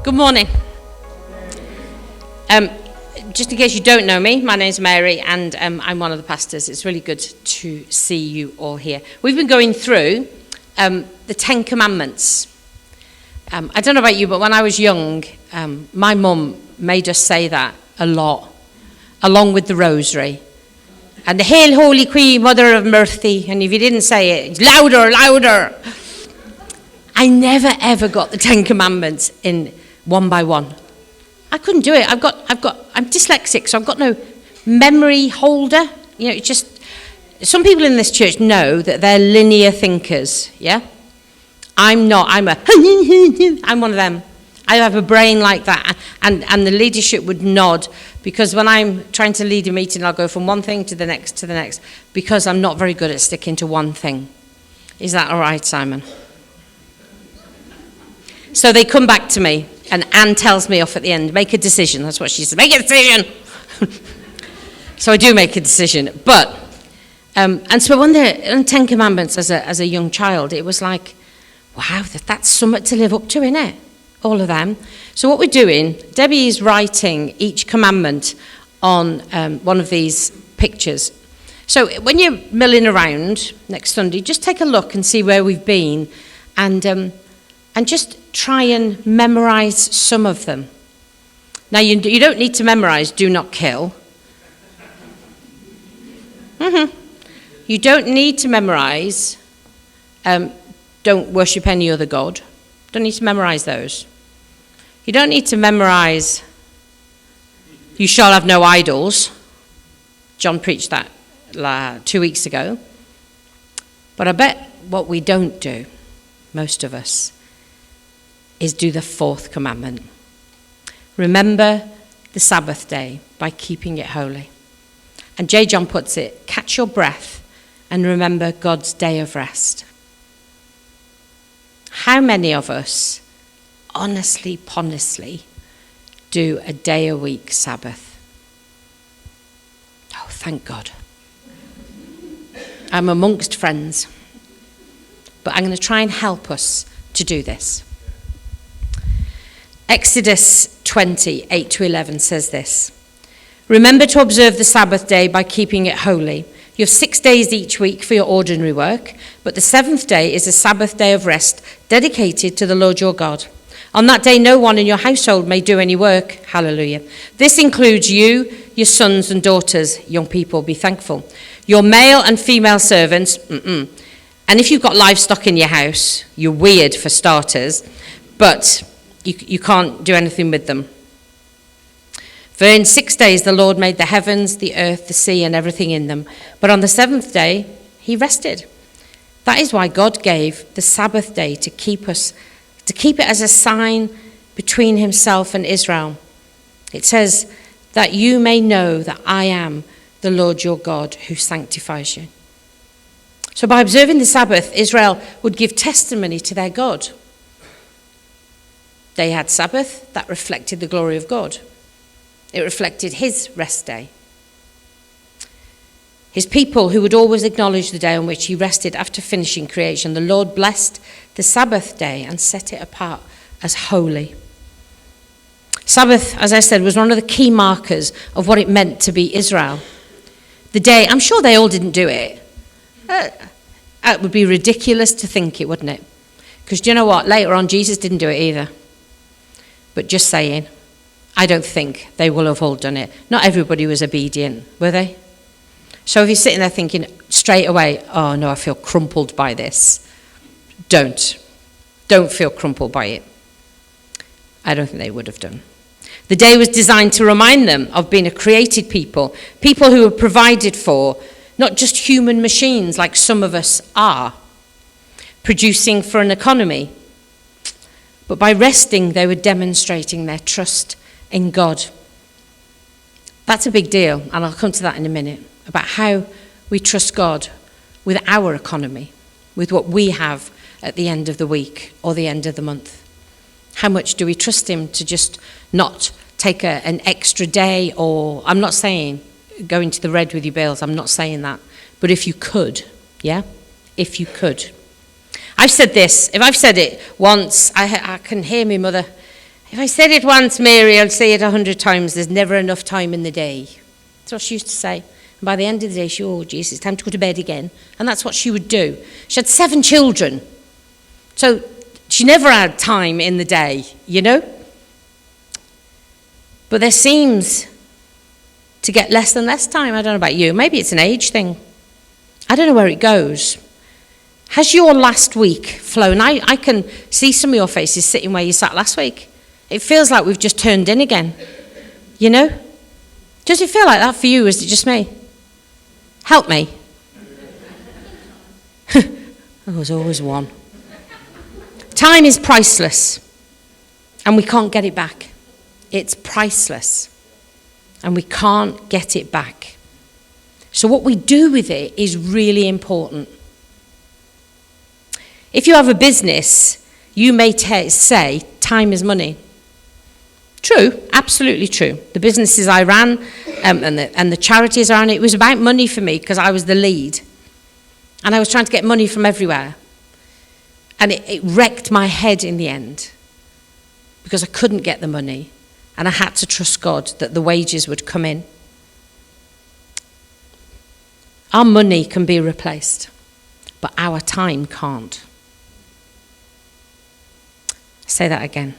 Good morning. Just in case you don't know me, my name's Mary and I'm one of the pastors. It's really good to see you all here. We've been going through the 10 Commandments. I don't know about you, but when I was young, my mum made us say that a lot, along with the rosary. And the Hail, Holy Queen, Mother of Mercy. And if you didn't say it, louder, louder. I never ever got the 10 Commandments in one by one. I couldn't do it. I'm dyslexic, so I've got no memory holder. You know, it's just, some people in this church know that they're linear thinkers, yeah? I'm not. I'm one of them. I have a brain like that. And the leadership would nod, because when I'm trying to lead a meeting, I'll go from one thing to the next, because I'm not very good at sticking to one thing. Is that all right, Simon? So they come back to me, and Anne tells me off at the end, make a decision. That's what she says, make a decision. So I do make a decision. But, and so when the 10 Commandments as a young child, it was like, wow, that's something to live up to, isn't it? All of them. So what we're doing, Debbie is writing each commandment on one of these pictures. So when you're milling around next Sunday, just take a look and see where we've been, and just try and memorize some of them. Now, you don't need to memorize do not kill. You don't need to memorize don't worship any other god. Don't need to memorize those. You don't need to memorize you shall have no idols. John preached that 2 weeks ago. But I bet what we don't do, most of us, is do the 4th commandment. Remember the Sabbath day by keeping it holy. And J. John puts it, catch your breath and remember God's day of rest. How many of us, honestly, do a day a week Sabbath? Oh, thank God. I'm amongst friends. But I'm going to try and help us to do this. Exodus 20, 8-11 says this. Remember to observe the Sabbath day by keeping it holy. You have 6 days each week for your ordinary work, but the 7th day is a Sabbath day of rest dedicated to the Lord your God. On that day, no one in your household may do any work. Hallelujah. This includes you, your sons and daughters, young people, be thankful. Your male and female servants, And if you've got livestock in your house, you're weird for starters, but you can't do anything with them. For in 6 days the Lord made the heavens, the earth, the sea, and everything in them. But on the 7th day he rested. That is why God gave the Sabbath day to keep it as a sign between himself and Israel. It says that you may know that I am the Lord your God who sanctifies you. So by observing the Sabbath, Israel would give testimony to their God. They had Sabbath that reflected the glory of God. It reflected his rest day. His people who would always acknowledge the day on which he rested after finishing creation. The Lord blessed the Sabbath day and set it apart as holy. Sabbath, as I said, was one of the key markers of what it meant to be Israel. The day, I'm sure they all didn't do it. It would be ridiculous to think it, wouldn't it? Because do you know what? Later on, Jesus didn't do it either. But just saying, I don't think they will have all done it. Not everybody was obedient, were they? So if you're sitting there thinking straight away, oh no, I feel crumpled by this. Don't feel crumpled by it. I don't think they would have done. The day was designed to remind them of being a created people who were provided for, not just human machines like some of us are, producing for an economy. But by resting, they were demonstrating their trust in God. That's a big deal, and I'll come to that in a minute, about how we trust God with our economy, with what we have at the end of the week or the end of the month. How much do we trust him to just not take an extra day, or I'm not saying go into the red with your bills, I'm not saying that. But if you could, yeah? If you could. I've said this, if I've said it once, I can hear my mother If I said it once, Mary, I'll say it 100 times. There's never enough time in the day. That's what she used to say. And by the end of the day, she, oh, Jesus, it's time to go to bed again. And that's what she would do. She had 7 children. So she never had time in the day, you know. But there seems to get less and less time. I don't know about you. Maybe it's an age thing. I don't know where it goes. Has your last week flown? I can see some of your faces sitting where you sat last week. It feels like we've just turned in again. You know? Does it feel like that for you, or is it just me? Help me. There's always one. Time is priceless, and we can't get it back. It's priceless, and we can't get it back. So what we do with it is really important. If you have a business, you may say time is money. True, absolutely true. The businesses I ran and the charities I ran, it was about money for me because I was the lead. And I was trying to get money from everywhere. And it wrecked my head in the end because I couldn't get the money. And I had to trust God that the wages would come in. Our money can be replaced, but our time can't. Say that again.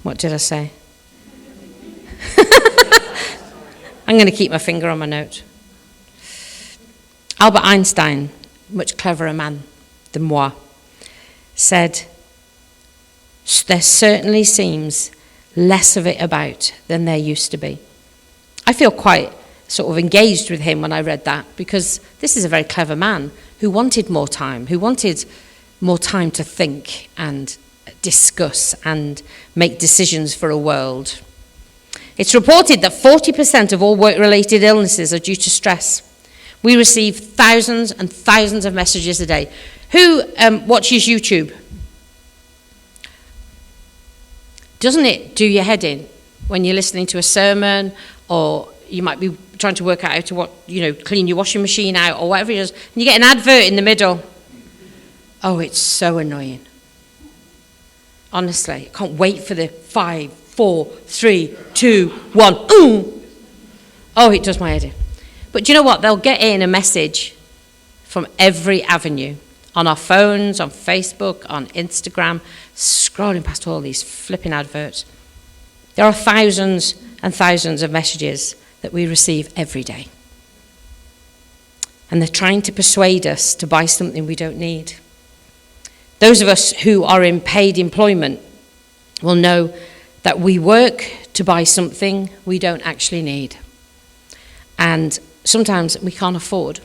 What did I say? I'm going to keep my finger on my note. Albert Einstein, much cleverer man than moi, said, there certainly seems less of it about than there used to be. I feel quite sort of engaged with him when I read that, because this is a very clever man who wanted more time, to think and discuss and make decisions for a world. It's reported that 40% of all work-related illnesses are due to stress. We receive thousands and thousands of messages a day. Who watches YouTube? Doesn't it do your head in when you're listening to a sermon, or you might be trying to work out how to clean your washing machine out or whatever it is, and you get an advert in the middle? Oh, it's so annoying. Honestly, I can't wait for the 5, 4, 3, 2, 1. Ooh! Oh, it does my head in. But do you know what? They'll get in a message from every avenue. On our phones, on Facebook, on Instagram, scrolling past all these flipping adverts. There are thousands and thousands of messages that we receive every day. And they're trying to persuade us to buy something we don't need. Those of us who are in paid employment will know that we work to buy something we don't actually need. And sometimes we can't afford.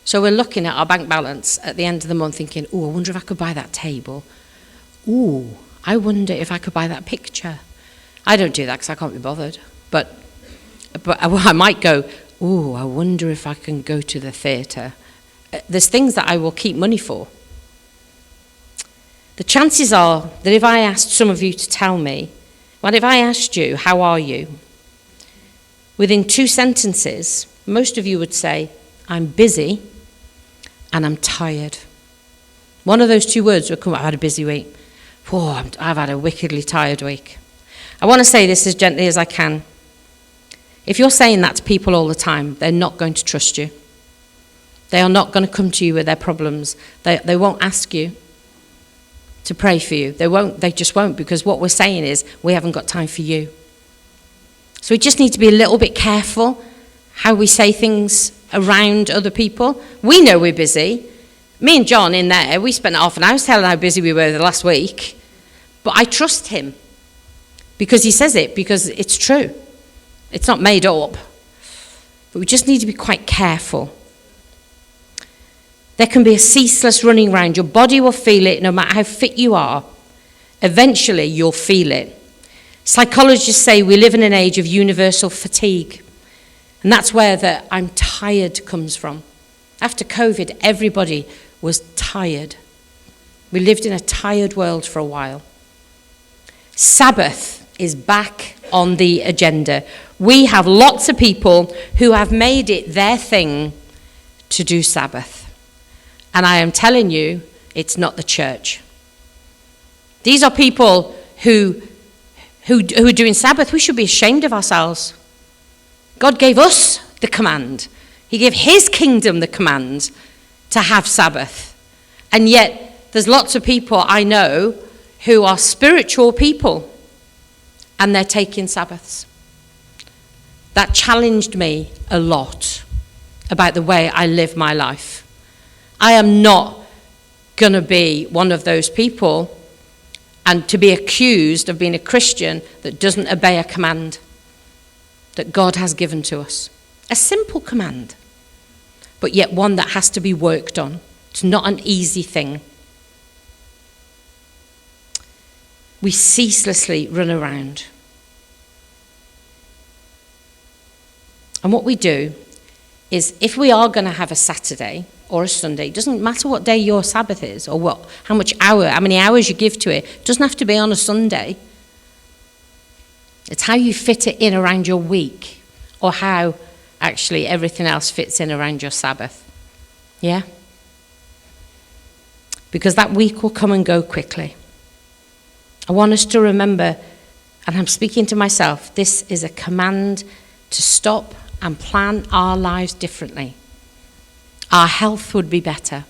So we're looking at our bank balance at the end of the month thinking, oh, I wonder if I could buy that table. Oh, I wonder if I could buy that picture. I don't do that because I can't be bothered. But I might go, oh, I wonder if I can go to the theatre. There's things that I will keep money for. The chances are that if I asked some of you to tell me, well, if I asked you, how are you? Within 2 sentences, most of you would say, I'm busy and I'm tired. One of those 2 words would come, I've had a busy week. Oh, I've had a wickedly tired week. I want to say this as gently as I can. If you're saying that to people all the time, they're not going to trust you. They are not going to come to you with their problems. They won't ask you to pray for you. They just won't, because what we're saying is, we haven't got time for you. So we just need to be a little bit careful how we say things around other people. We know we're busy. Me and John in there, we spent half an hour telling how busy we were the last week. But I trust him because he says it, because it's true. It's not made up. But we just need to be quite careful. There can be a ceaseless running around. Your body will feel it no matter how fit you are. Eventually, you'll feel it. Psychologists say we live in an age of universal fatigue. And that's where the I'm tired comes from. After COVID, everybody was tired. We lived in a tired world for a while. Sabbath is back on the agenda. We have lots of people who have made it their thing to do Sabbath. And I am telling you, it's not the church. These are people who are doing Sabbath. We should be ashamed of ourselves. God gave us the command. He gave his kingdom the command to have Sabbath. And yet there's lots of people I know who are spiritual people and they're taking Sabbaths. That challenged me a lot about the way I live my life. I am not going to be one of those people and to be accused of being a Christian that doesn't obey a command that God has given to us. A simple command, but yet one that has to be worked on. It's not an easy thing. We ceaselessly run around. And what we do is, if we are going to have a Saturday or a Sunday, it doesn't matter what day your Sabbath is or how many hours you give to it. It doesn't have to be on a Sunday. It's how you fit it in around your week, or how actually everything else fits in around your Sabbath. Yeah? Because that week will come and go quickly. I want us to remember, and I'm speaking to myself, this is a command to stop and plan our lives differently. Our health would be better.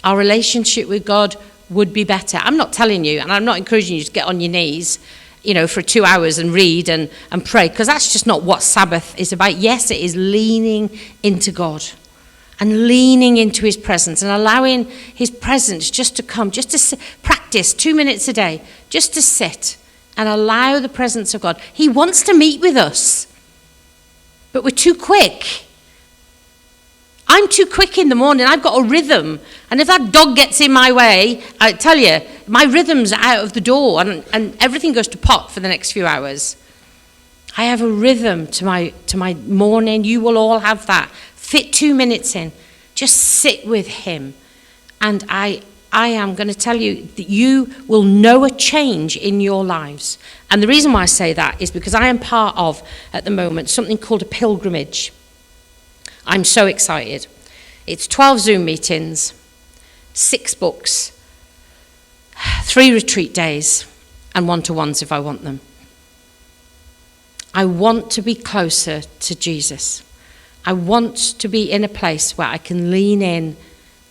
Our relationship with God would be better. I'm not telling you, and I'm not encouraging you to get on your knees, for 2 hours and read and pray, because that's just not what Sabbath is about. Yes, it is leaning into God and leaning into his presence and allowing his presence just to come, just to practice 2 minutes a day, just to sit and allow the presence of God. He wants to meet with us, but we're too quick. I'm too quick in the morning. I've got a rhythm. And if that dog gets in my way, I tell you, my rhythm's out of the door and everything goes to pot for the next few hours. I have a rhythm to my morning. You will all have that. Fit 2 minutes in. Just sit with him. And I am going to tell you that you will know a change in your lives. And the reason why I say that is because I am part of, at the moment, something called a pilgrimage. I'm so excited. It's 12 Zoom meetings, 6 books, 3 retreat days, and one-to-ones if I want them. I want to be closer to Jesus. I want to be in a place where I can lean in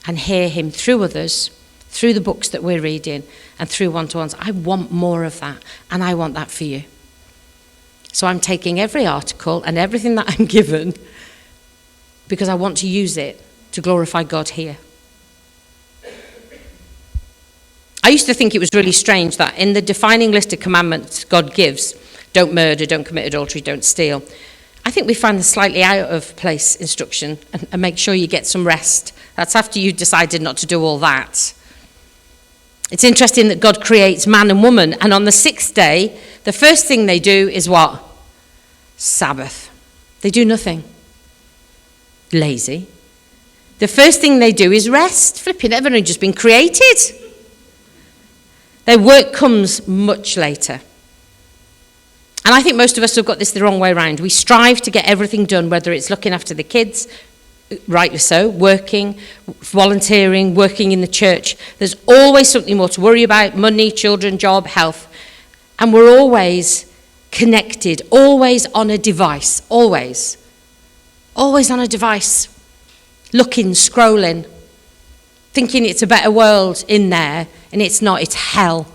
and hear him through others, through the books that we're reading, and through one-to-ones. I want more of that, and I want that for you. So I'm taking every article and everything that I'm given, because I want to use it to glorify God here. I used to think it was really strange that in the defining list of commandments God gives, don't murder, don't commit adultery, don't steal, I think we find the slightly out of place instruction, and make sure you get some rest. That's after you decided not to do all that. It's interesting that God creates man and woman, and on the 6th day, the first thing they do is what? Sabbath. They do nothing. Lazy. The first thing they do is rest. Flipping, they've only just been created. Their work comes much later. And I think most of us have got this the wrong way around. We strive to get everything done, whether it's looking after the kids, rightly so, working, volunteering, working in the church. There's always something more to worry about: money, children, job, health. And we're always connected, always on a device, always on a device, looking, scrolling, thinking it's a better world in there, and it's not. It's hell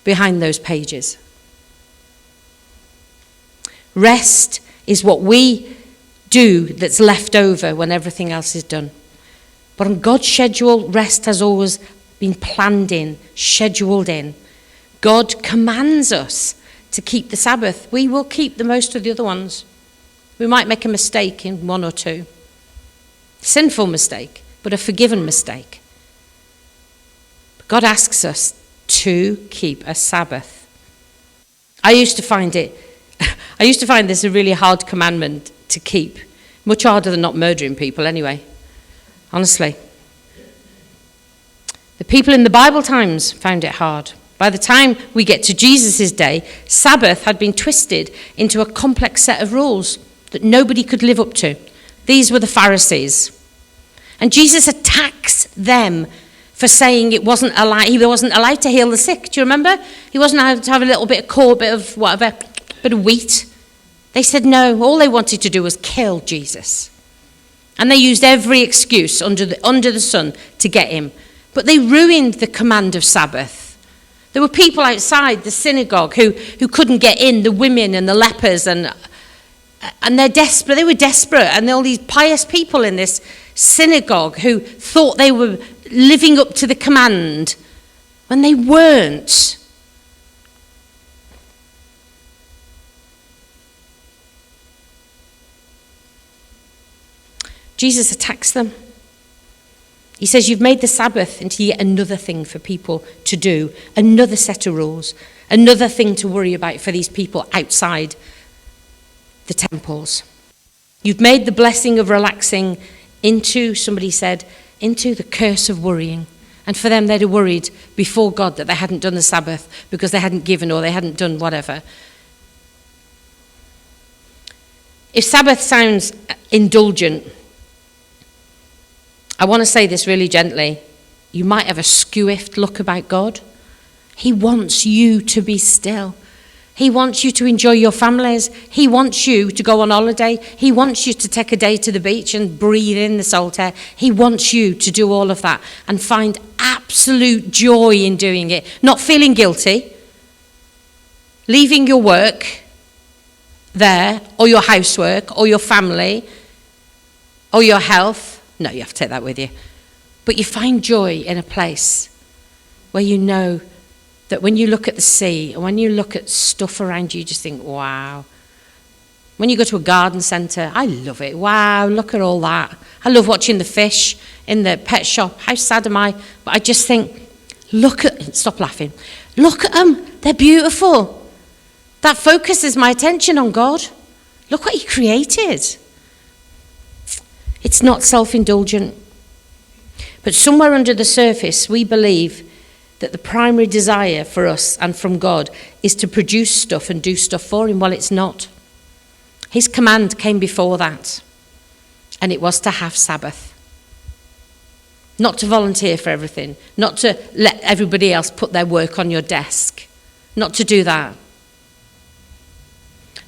behind those pages. Rest is what we do that's left over when everything else is done. But on God's schedule, rest has always been planned in, scheduled in. God commands us to keep the Sabbath. We will keep the most of the other ones. We might make a mistake in 1 or 2. Sinful mistake, but a forgiven mistake. But God asks us to keep a Sabbath. I used to find this a really hard commandment to keep. Much harder than not murdering people anyway. Honestly. The people in the Bible times found it hard. By the time we get to Jesus' day, Sabbath had been twisted into a complex set of rules that nobody could live up to. These were the Pharisees. And Jesus attacks them for saying he wasn't allowed to heal the sick. Do you remember? He wasn't allowed to have a little bit of corn, bit of whatever, bit of wheat. They said no. All they wanted to do was kill Jesus. And they used every excuse under the sun to get him. But they ruined the command of Sabbath. There were people outside the synagogue who couldn't get in, the women and the lepers, and they're desperate. They were desperate, and all these pious people in this synagogue who thought they were living up to the command when they weren't. Jesus attacks them. He says, you've made the Sabbath into yet another thing for people to do, another set of rules, another thing to worry about for these people outside the temples. You've made the blessing of relaxing into, somebody said, into the curse of worrying. And for them, they'd have worried before God that they hadn't done the Sabbath because they hadn't given or they hadn't done whatever. If Sabbath sounds indulgent, I want to say this really gently. You might have a skewiffed look about God. He wants you to be still. He wants you to enjoy your families. He wants you to go on holiday. He wants you to take a day to the beach and breathe in the salt air. He wants you to do all of that and find absolute joy in doing it. Not feeling guilty. Leaving your work there, or your housework, or your family, or your health. No, you have to take that with you. But you find joy in a place where you know that when you look at the sea and when you look at stuff around you, you just think, wow. When you go to a garden centre, I love it. Wow, look at all that. I love watching the fish in the pet shop. How sad am I? But I just think, stop laughing. Look at them. They're beautiful. That focuses my attention on God. Look what he created. It's not self-indulgent. But somewhere under the surface, we believe that the primary desire for us and from God is to produce stuff and do stuff for him. Well, it's not. His command came before that, and it was to have Sabbath. Not to volunteer for everything, not to let everybody else put their work on your desk, not to do that.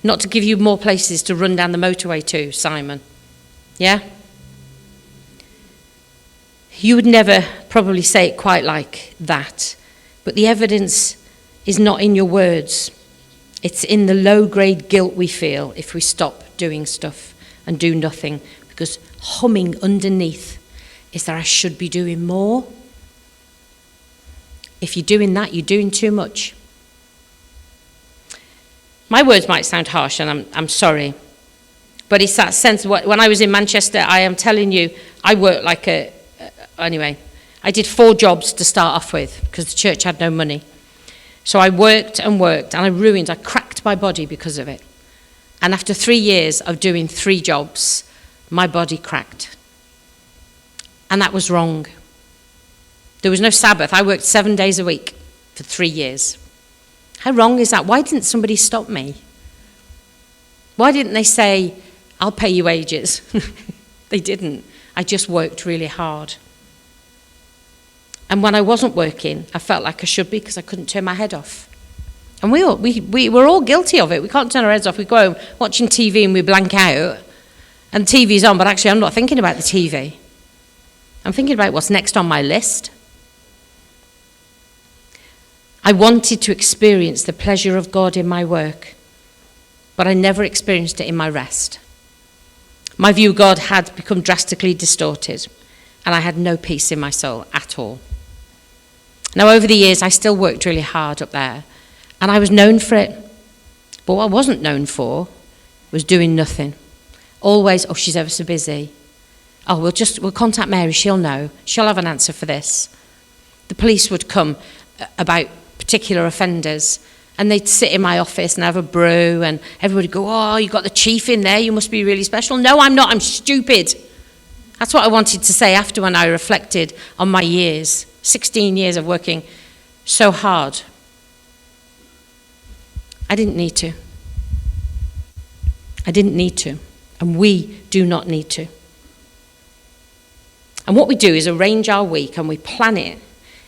Not to give you more places to run down the motorway to, Simon. Yeah? You would never probably say it quite like that, but the evidence is not in your words. It's in the low-grade guilt we feel if we stop doing stuff and do nothing, because humming underneath is that I should be doing more. If you're doing that, you're doing too much. My words might sound harsh, and I'm sorry, but it's that sense. When I was in Manchester, I am telling you, I worked like anyway, I did 4 jobs to start off with because the church had no money. So I worked and worked, and I cracked my body because of it. And after 3 years of doing 3 jobs, my body cracked. And that was wrong. There was no Sabbath. I worked 7 days a week for 3 years. How wrong is that? Why didn't somebody stop me? Why didn't they say, I'll pay you wages? They didn't. I just worked really hard. And when I wasn't working, I felt like I should be because I couldn't turn my head off. And we were all guilty of it. We can't turn our heads off. We go home watching TV and we blank out. And the TV's on, but actually I'm not thinking about the TV. I'm thinking about what's next on my list. I wanted to experience the pleasure of God in my work, but I never experienced it in my rest. My view of God had become drastically distorted, and I had no peace in my soul at all. Now, over the years, I still worked really hard up there, and I was known for it. But what I wasn't known for was doing nothing. Always, oh, she's ever so busy. Oh, we'll contact Mary, she'll know. She'll have an answer for this. The police would come about particular offenders, and they'd sit in my office and have a brew, and everybody would go, oh, you got the chief in there, you must be really special. No, I'm not, I'm stupid. That's what I wanted to say after when I reflected on my years, 16 years of working so hard. I didn't need to. I didn't need to, and we do not need to. And what we do is arrange our week and we plan it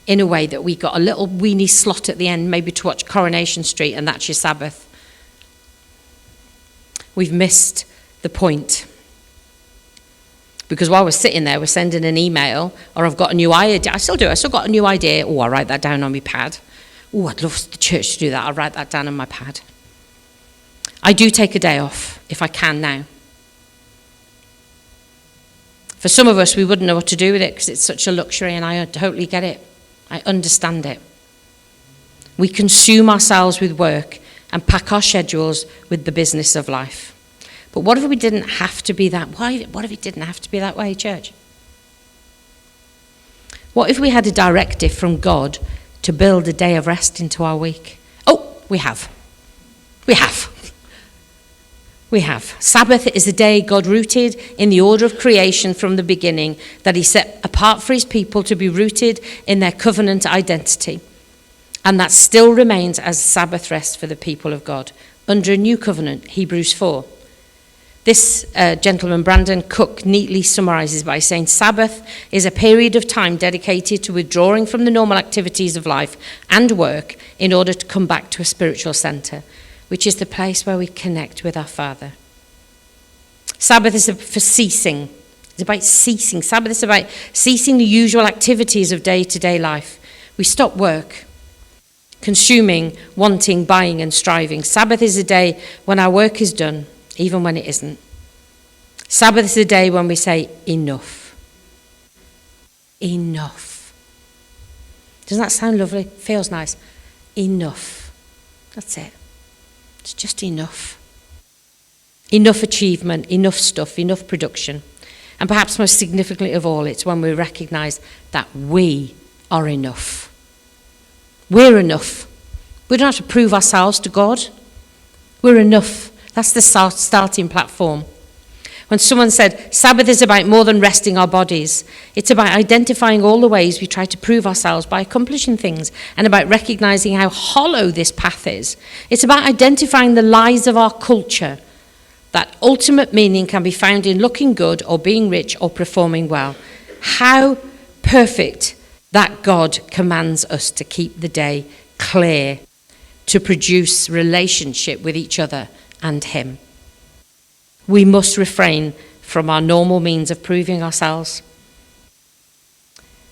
in a way that we got a little weenie slot at the end, maybe to watch Coronation Street, and that's your Sabbath. We've missed the point. Because while we're sitting there, we're sending an email, or I've got a new idea. I still got a new idea. Oh, I'll write that down on my pad. Oh, I'd love the church to do that. I'll write that down on my pad. I do take a day off, if I can now. For some of us, we wouldn't know what to do with it because it's such a luxury, and I totally get it. I understand it. We consume ourselves with work and pack our schedules with the business of life. But what if we didn't have to be that? What if it didn't have to be that way, church? What if we had a directive from God to build a day of rest into our week? Oh, we have. Sabbath is a day God rooted in the order of creation from the beginning, that he set apart for his people to be rooted in their covenant identity. And that still remains as Sabbath rest for the people of God under a new covenant, Hebrews 4. This gentleman, Brandon Cook, neatly summarizes by saying Sabbath is a period of time dedicated to withdrawing from the normal activities of life and work in order to come back to a spiritual center, which is the place where we connect with our Father. Sabbath is for ceasing. It's about ceasing. Sabbath is about ceasing the usual activities of day-to-day life. We stop work, consuming, wanting, buying, and striving. Sabbath is a day when our work is done, even when it isn't. Sabbath is a day when we say, enough. Enough. Doesn't that sound lovely? Feels nice. Enough. That's it. It's just enough. Enough achievement, enough stuff, enough production. And perhaps most significantly of all, it's when we recognise that we are enough. We're enough. We don't have to prove ourselves to God. We're enough. That's the starting platform. When someone said, Sabbath is about more than resting our bodies. It's about identifying all the ways we try to prove ourselves by accomplishing things, and about recognising how hollow this path is. It's about identifying the lies of our culture. That ultimate meaning can be found in looking good or being rich or performing well. How perfect that God commands us to keep the day clear, to produce relationship with each other and him. We must refrain from our normal means of proving ourselves.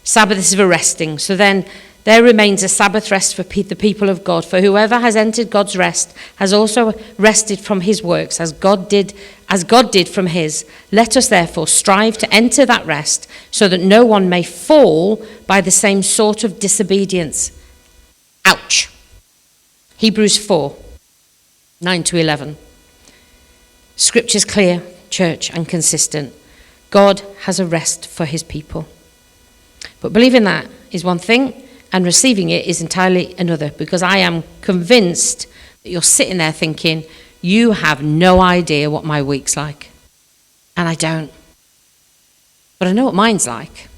Sabbath is for resting. So then there remains a Sabbath rest for the people of God. For whoever has entered God's rest has also rested from his works as God did from his. Let us therefore strive to enter that rest so that no one may fall by the same sort of disobedience. Ouch. Hebrews 4, 9-11. Scripture's clear, church, and consistent. God has a rest for his people. But believing that is one thing, and receiving it is entirely another, because I am convinced that you're sitting there thinking, you have no idea what my week's like. And I don't. But I know what mine's like.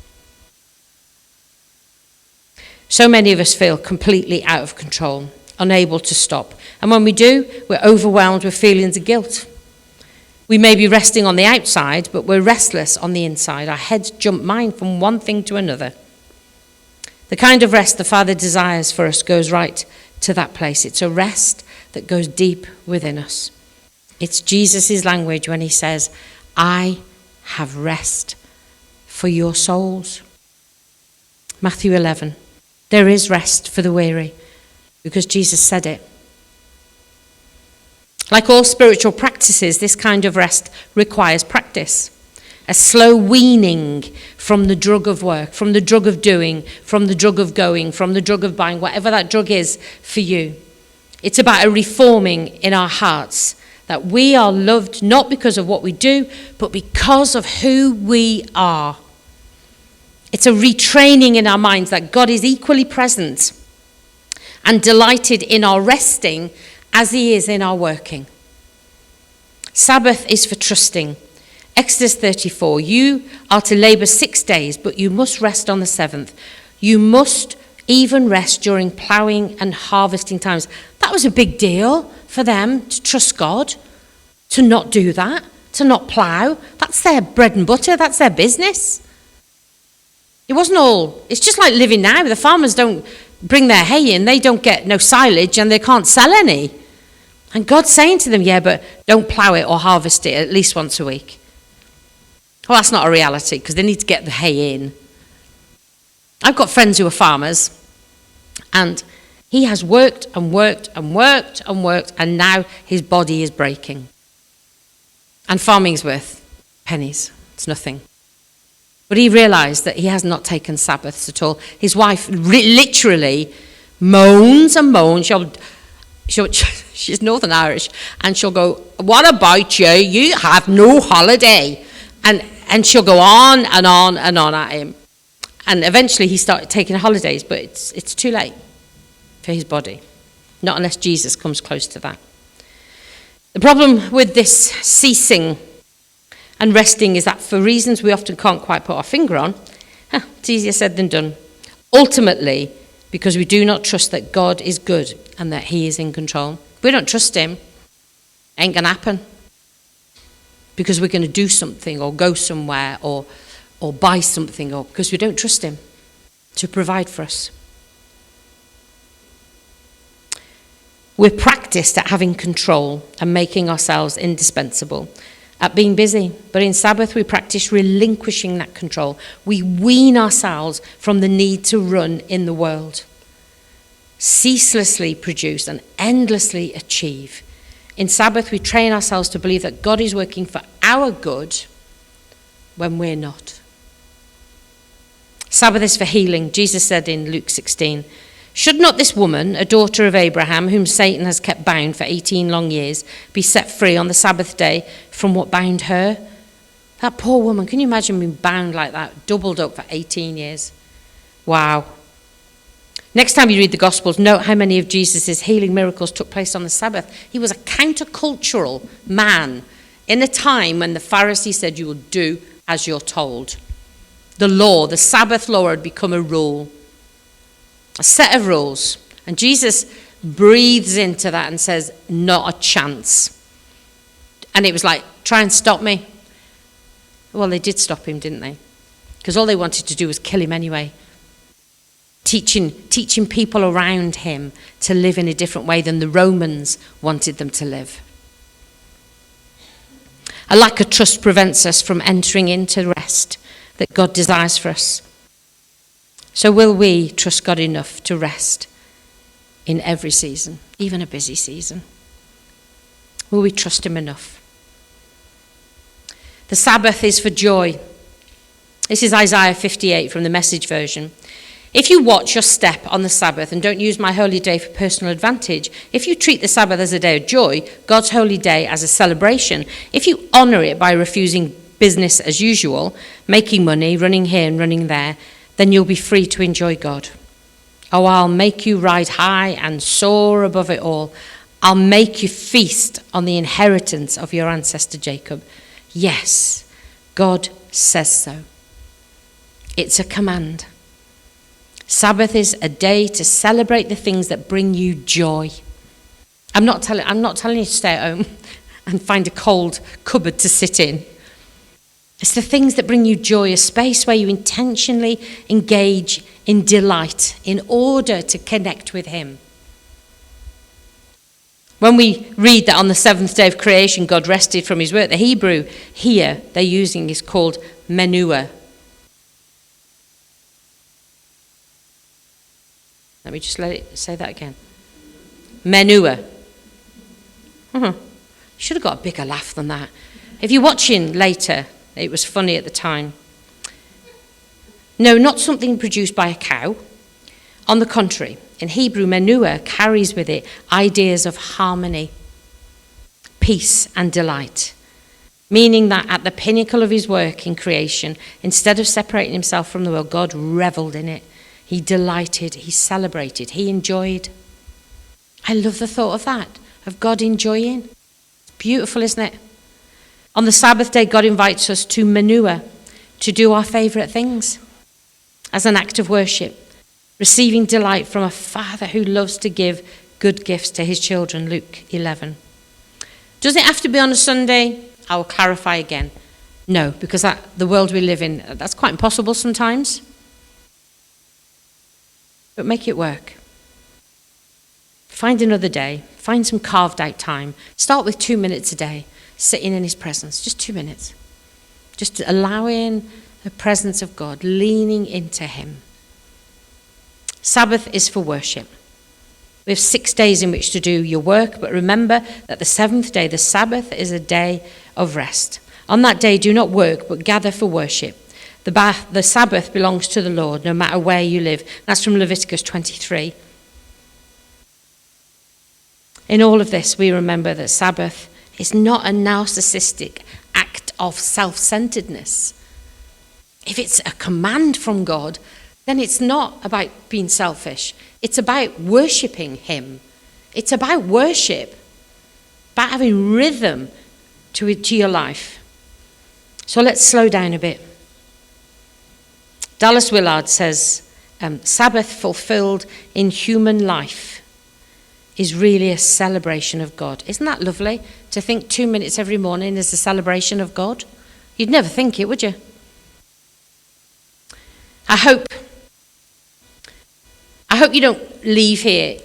So many of us feel completely out of control, unable to stop. And when we do, we're overwhelmed with feelings of guilt. We may be resting on the outside, but we're restless on the inside. Our heads jump mind from one thing to another. The kind of rest the Father desires for us goes right to that place. It's a rest that goes deep within us. It's Jesus' language when he says, I have rest for your souls. Matthew 11. There is rest for the weary, because Jesus said it. Like all spiritual practices, this kind of rest requires practice. A slow weaning from the drug of work, from the drug of doing, from the drug of going, from the drug of buying, whatever that drug is for you. It's about a reforming in our hearts, that we are loved not because of what we do, but because of who we are. It's a retraining in our minds that God is equally present and delighted in our resting as he is in our working. Sabbath is for trusting. Exodus 34, you are to labor 6 days, but you must rest on the seventh. You must even rest during ploughing and harvesting times. That was a big deal for them to trust God, to not do that, to not plough. That's their bread and butter, that's their business. It wasn't all, it's just like living now. The farmers don't bring their hay in, they don't get no silage and they can't sell any. And God's saying to them, yeah, but don't plough it or harvest it at least once a week. Well, that's not a reality because they need to get the hay in. I've got friends who are farmers, and he has worked and worked and worked and worked, and now his body is breaking. And farming's worth pennies. It's nothing. But he realised that he has not taken Sabbaths at all. His wife literally moans and moans. She's Northern Irish, and she'll go, what about you? You have no holiday. And she'll go on and on and on at him. And eventually he started taking holidays, but it's too late for his body. Not unless Jesus comes close to that. The problem with this ceasing and resting is that for reasons we often can't quite put our finger on, it's easier said than done. Ultimately, because we do not trust that God is good and that he is in control. If we don't trust him, it ain't going to happen. Because we're going to do something or go somewhere or buy something, or because we don't trust him to provide for us. We're practiced at having control and making ourselves indispensable, at being busy. But in Sabbath, we practice relinquishing that control. We wean ourselves from the need to run in the world, ceaselessly produce and endlessly achieve. In Sabbath, we train ourselves to believe that God is working for our good when we're not. Sabbath is for healing. Jesus said in Luke 16, should not this woman, a daughter of Abraham, whom Satan has kept bound for 18 long years, be set free on the Sabbath day from what bound her? That poor woman, can you imagine being bound like that, doubled up for 18 years? Wow. Next time you read the Gospels, note how many of Jesus' healing miracles took place on the Sabbath. He was a countercultural man in a time when the Pharisees said you will do as you're told. The law, the Sabbath law, had become a rule, a set of rules. And Jesus breathes into that and says, not a chance. And it was like, try and stop me. Well, they did stop him, didn't they? Because all they wanted to do was kill him anyway. Teaching people around him to live in a different way than the Romans wanted them to live. A lack of trust prevents us from entering into rest that God desires for us. So will we trust God enough to rest in every season, even a busy season? Will we trust him enough? The Sabbath is for joy. This is Isaiah 58 from the Message version. If you watch your step on the Sabbath and don't use my holy day for personal advantage, if you treat the Sabbath as a day of joy, God's holy day as a celebration, if you honour it by refusing business as usual, making money, running here and running there, then you'll be free to enjoy God. Oh, I'll make you ride high and soar above it all. I'll make you feast on the inheritance of your ancestor Jacob. Yes, God says so. It's a command. Sabbath is a day to celebrate the things that bring you joy. I'm not telling you to stay at home and find a cold cupboard to sit in. It's the things that bring you joy, a space where you intentionally engage in delight in order to connect with him. When we read that on the seventh day of creation, God rested from his work, the Hebrew here they're using is called menua. Let me just let it say that again. Menua. Should have got a bigger laugh than that. If you're watching later, it was funny at the time. No, not something produced by a cow. On the contrary, in Hebrew, menua carries with it ideas of harmony, peace and delight, meaning that at the pinnacle of his work in creation, instead of separating himself from the world, God reveled in it. He delighted, he celebrated, he enjoyed. I love the thought of that, of God enjoying. It's beautiful, isn't it? On the Sabbath day, God invites us to menua, to do our favourite things as an act of worship, receiving delight from a Father who loves to give good gifts to his children, Luke 11. Does it have to be on a Sunday? I will clarify again. No, because the world we live in, that's quite impossible sometimes. but make it work. Find another day. Find some carved out time. Start with 2 minutes a day, sitting in his presence. Just 2 minutes. Just allowing the presence of God, leaning into him. Sabbath is for worship. We have 6 days in which to do your work, but remember that the 7th day, the Sabbath, is a day of rest. On that day, do not work, but gather for worship. The Sabbath belongs to the Lord, no matter where you live. That's from Leviticus 23. In all of this, we remember that Sabbath is not a narcissistic act of self-centeredness. If it's a command from God, then it's not about being selfish. It's about worshipping him. It's about worship, about having rhythm to your life. So let's slow down a bit. Dallas Willard says, Sabbath fulfilled in human life is really a celebration of God. Isn't that lovely to think 2 minutes every morning is a celebration of God? You'd never think it, would you? I hope you don't leave here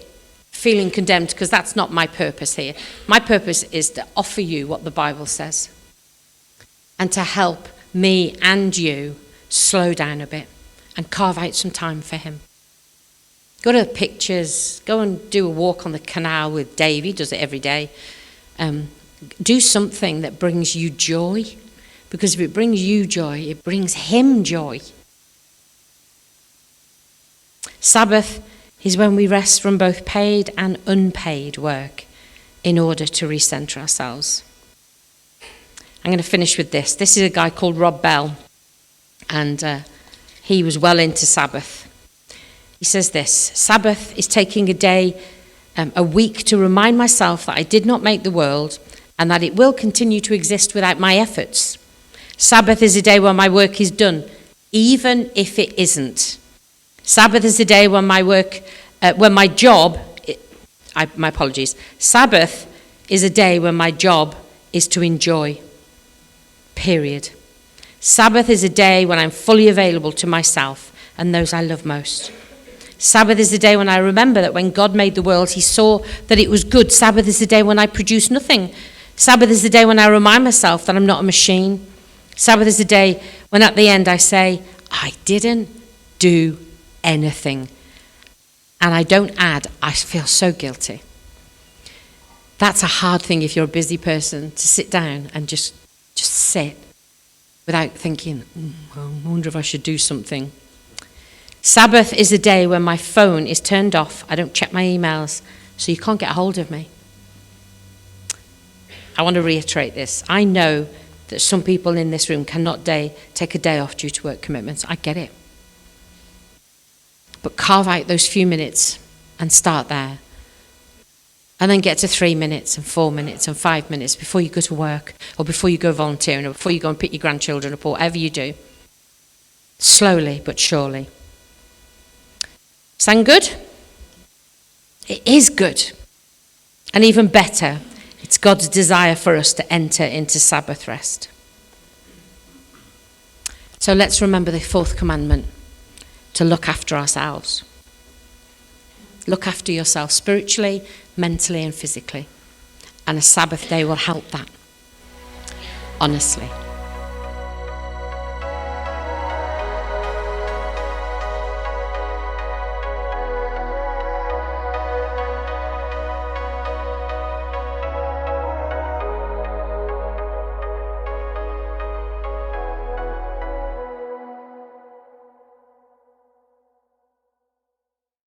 feeling condemned, because that's not my purpose here. My purpose is to offer you what the Bible says and to help me and you slow down a bit and carve out some time for him. Go to the pictures, go and do a walk on the canal with Dave. He does it every day. Do something that brings you joy, because if it brings you joy, it brings him joy. Sabbath is when we rest from both paid and unpaid work in order to recenter ourselves. I'm going to finish with this. This is a guy called Rob Bell, and he was well into Sabbath. He says this: Sabbath is taking a day, a week, to remind myself that I did not make the world and that it will continue to exist without my efforts. Sabbath is a day when my work is done, even if it isn't. Sabbath is a day when my job, my apologies. Sabbath is a day when my job is to enjoy. Period. Sabbath is a day when I'm fully available to myself and those I love most. Sabbath is the day when I remember that when God made the world, he saw that it was good. Sabbath is the day when I produce nothing. Sabbath is the day when I remind myself that I'm not a machine. Sabbath is the day when at the end I say, I didn't do anything. And I don't add, I feel so guilty. That's a hard thing if you're a busy person, to sit down and just sit without thinking, I wonder if I should do something. Sabbath is a day when my phone is turned off. I don't check my emails, so you can't get a hold of me. I want to reiterate this. I know that some people in this room cannot take a day off due to work commitments. I get it. But carve out those few minutes and start there. And then get to 3 minutes and 4 minutes and 5 minutes before you go to work, or before you go volunteering, or before you go and pick your grandchildren up, or whatever you do. Slowly but surely. Sound good? It is good. And even better, it's God's desire for us to enter into Sabbath rest. So let's remember the 4th commandment, to look after ourselves. Look after yourself spiritually, mentally and physically. And a Sabbath day will help that. Honestly.